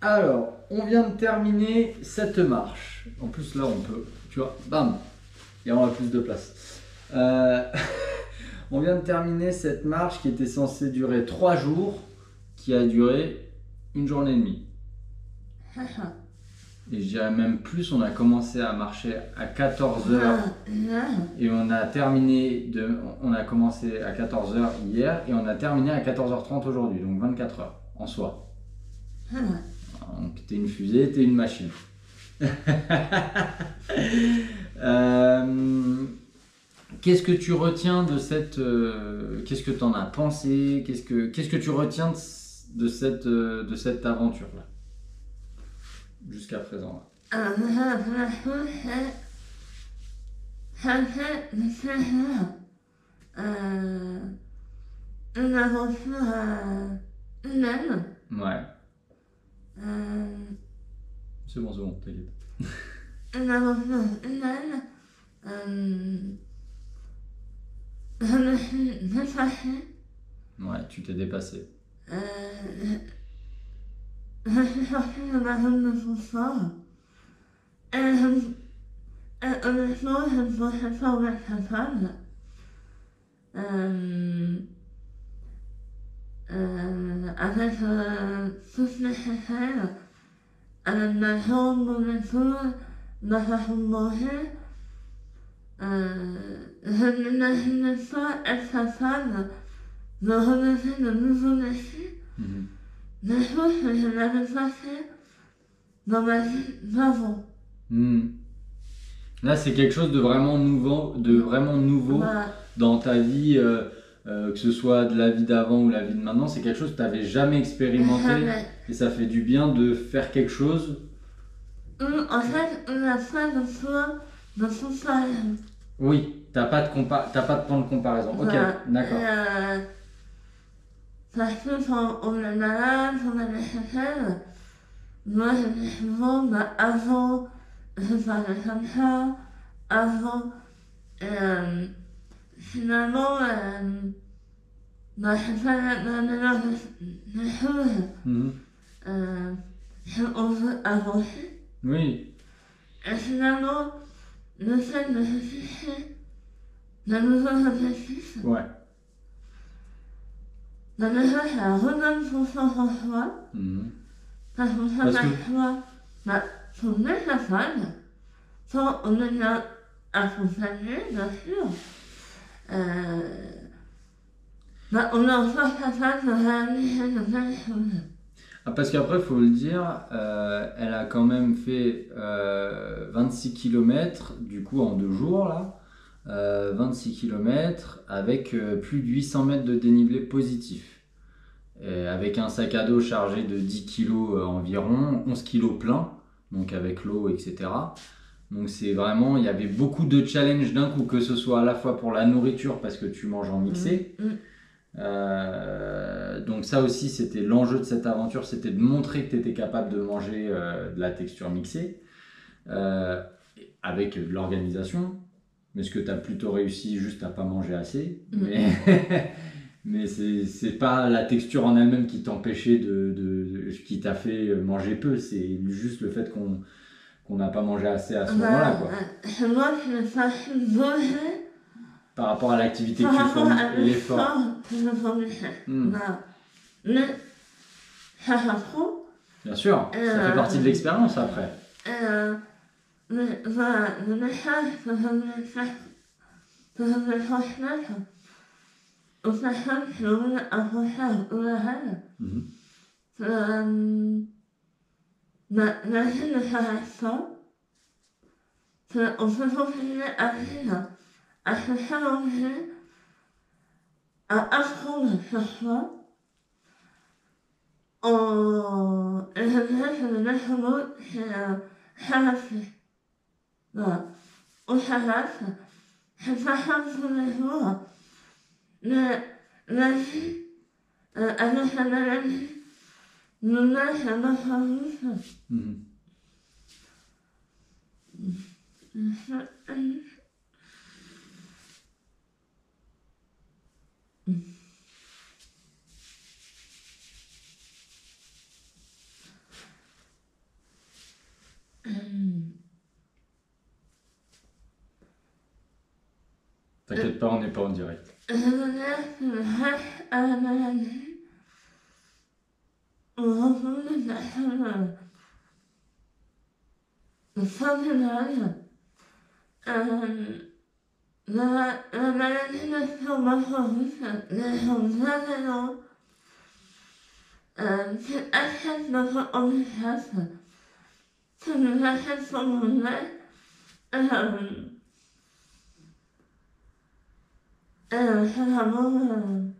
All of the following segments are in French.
Alors, on vient de terminer cette marche. En plus, là, on peut, tu vois, bam, et on a plus de place. On vient de terminer cette marche qui était censée durer 3 jours, qui a duré une journée et demie. Et je dirais même plus, on a commencé à marcher à 14 heures et on a commencé à 14 heures hier et on a terminé à 14h30 aujourd'hui, donc 24 heures en soi. Donc t'es une fusée, t'es une machine. Qu'est-ce que tu retiens de cette... qu'est-ce que tu en as pensé? Qu'est-ce que tu retiens de cette aventure-là jusqu'à présent là. Une aventure humaine. Ouais. C'est bon, t'inquiète. Une aventure humaine. Je me suis dépassée. Ouais, tu t'es dépassé. Je suis sortie de ma zone de confort. Et honnêtement, je ne pensais pas en être capable. Avec tout ce nécessaire, avec ma jambe, mon épaule, ma façon de manger, je n'imaginais pas être capable de relever de nouveaux défis, des choses que je n'avais pas fait dans ma vie d'avant. Là, c'est quelque chose de vraiment nouveau Voilà. dans ta vie, que ce soit de la vie d'avant ou la vie de maintenant. C'est quelque chose que tu n'avais jamais expérimenté Jamais. et ça fait du bien de faire quelque chose. En fait, on n'a pas de point de comparaison. Oui, t'as pas de point de comparaison. Voilà. Ok, d'accord. Parce que quand on est malade, on a des séquelles, moi je dis souvent, avant, je parlais comme ça, avant, finalement, c'est pas la meilleure des choses. Si on veut avancer. Oui. Et finalement, le fait de se fixer de nouveaux objectifs, Ouais. déjà ça redonne confiance en soi, parce qu'on s'aperçoit qu'on est capable, quand on est bien accompagné, bien sûr, on est enfin capable de réaliser de belles choses. Parce qu'après, il faut le dire, elle a quand même fait 26 km, du coup en 2 jours là. 26 km avec plus de 800 mètres de dénivelé positif. Et avec un sac à dos chargé de 10 kg environ, 11 kg plein, donc avec l'eau, etc. Donc c'est vraiment, il y avait beaucoup de challenges d'un coup, que ce soit à la fois pour la nourriture parce que tu manges en mixé. Donc ça aussi c'était l'enjeu de cette aventure, c'était de montrer que tu étais capable de manger de la texture mixée avec de l'organisation. Mais ce que tu as plutôt réussi juste à pas manger assez. Mais c'est pas la texture en elle-même qui t'empêchait qui t'a fait manger peu, c'est juste le fait qu'on n'a pas mangé assez à ce moment-là, quoi. C'est moi qui n'ai pas su manger par rapport à l'activité que par tu rapport fournis à et l'effort. l'effort que je fournissais. Mais ça s'apprend. Bien sûr, ça fait partie de l'expérience après. Mais voilà, le message que je voulais transmettre aux personnes qui veulent approcher au réel, la vie ne s'arrête pas, qu'on peut continuer à vivre, à se challenger, à apprendre sur soi. Et je dirais que le maître mot, c'est s'adapter. Voilà. On s'adapte, c'est pas simple tous les jours, mais la vie, avec la maladie, nous met sur notre route. T'inquiète pas, on n'est pas en direct. Je laisse à la maladie au repos des personnes de santé d'âge. La maladie de stromatose, les gens bien aidants, qui acceptent notre handicap, qui nous acceptent comme on est, c'est vraiment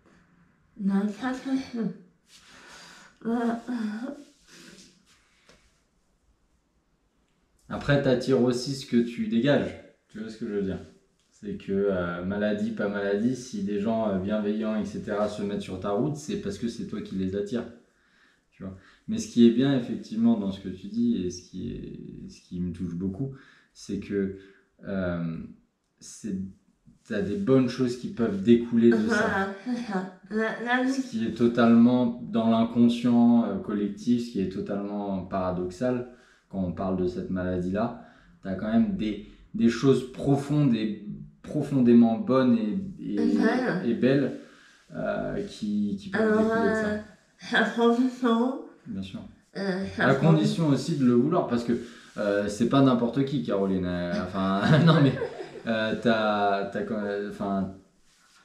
une catastrophe. Voilà. Après, t'attires aussi ce que tu dégages. Tu vois ce que je veux dire? C'est que maladie, pas maladie, si des gens bienveillants, etc. se mettent sur ta route, c'est parce que c'est toi qui les attires. Tu vois. Mais ce qui est bien, effectivement, dans ce que tu dis, et ce qui me touche beaucoup, c'est que t'as des bonnes choses qui peuvent découler de ça. Voilà, c'est ça. Ce qui est totalement dans l'inconscient collectif, ce qui est totalement paradoxal quand on parle de cette maladie-là. Tu as quand même des choses profondes et profondément bonnes et belles qui peuvent découler de ça. Ça prend du temps. Bien sûr. À condition aussi de le vouloir, parce que c'est pas n'importe qui, Caroline. Enfin, non mais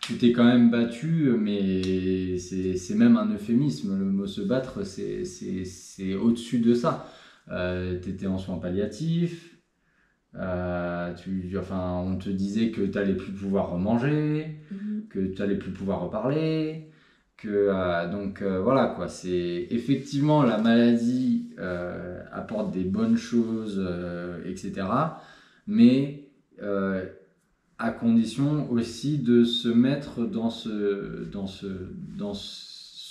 tu t'es quand même battue, mais c'est même un euphémisme. Le mot se battre, c'est au-dessus de ça. T'étais en soins palliatifs. On te disait que t'allais plus pouvoir remanger, que t'allais plus pouvoir reparler. Voilà quoi, c'est effectivement la maladie apporte des bonnes choses, etc. Mais à condition aussi de se mettre dans ce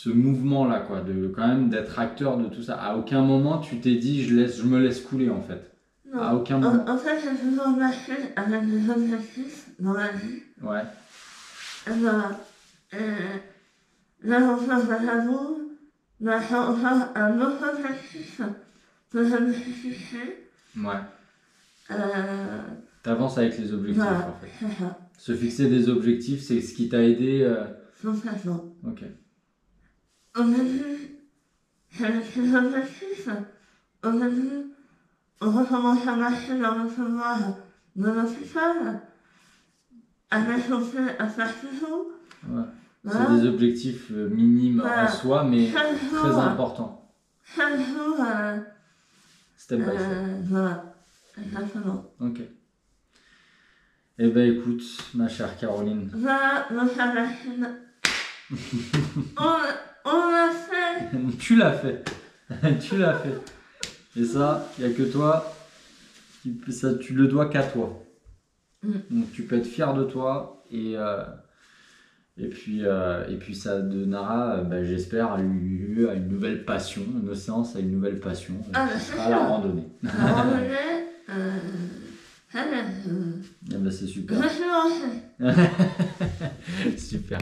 mouvement-là, quoi, de quand même d'être acteur de tout ça. À aucun moment tu t'es dit je me laisse couler en fait. Non. À aucun moment. En fait, j'ai toujours marché avec des objectifs dans la vie. Ouais. Là, on fait de l'amour, mais on fait un autre objectif que je me suis fixé. Ouais. T'avances avec les objectifs Voilà, en fait. c'est ça. Se fixer des objectifs, c'est ce qui t'a aidé. Complètement. Ok. Au début, j'avais ces objectifs. Au début, on recommence à marcher dans le couloir de l'hôpital, à m'échauffer à faire toujours. Ouais. Voilà. C'est des objectifs minimes Voilà. en soi, mais Chaque très jour, importants. Chaque jour, Step by step. voilà, exactement. Ok. Eh ben écoute, ma chère Caroline. Voilà, donc ça va. On l'a fait. Tu l'as fait. Tu l'as fait. Et ça, il n'y a que toi. Tu le dois qu'à toi. Donc tu peux être fier de toi. Et puis ça donnera, j'espère, à une nouvelle passion, une séance à une nouvelle passion. Ce sera la randonnée. La randonnée, Eh ben, c'est super. je suis lancée. Super.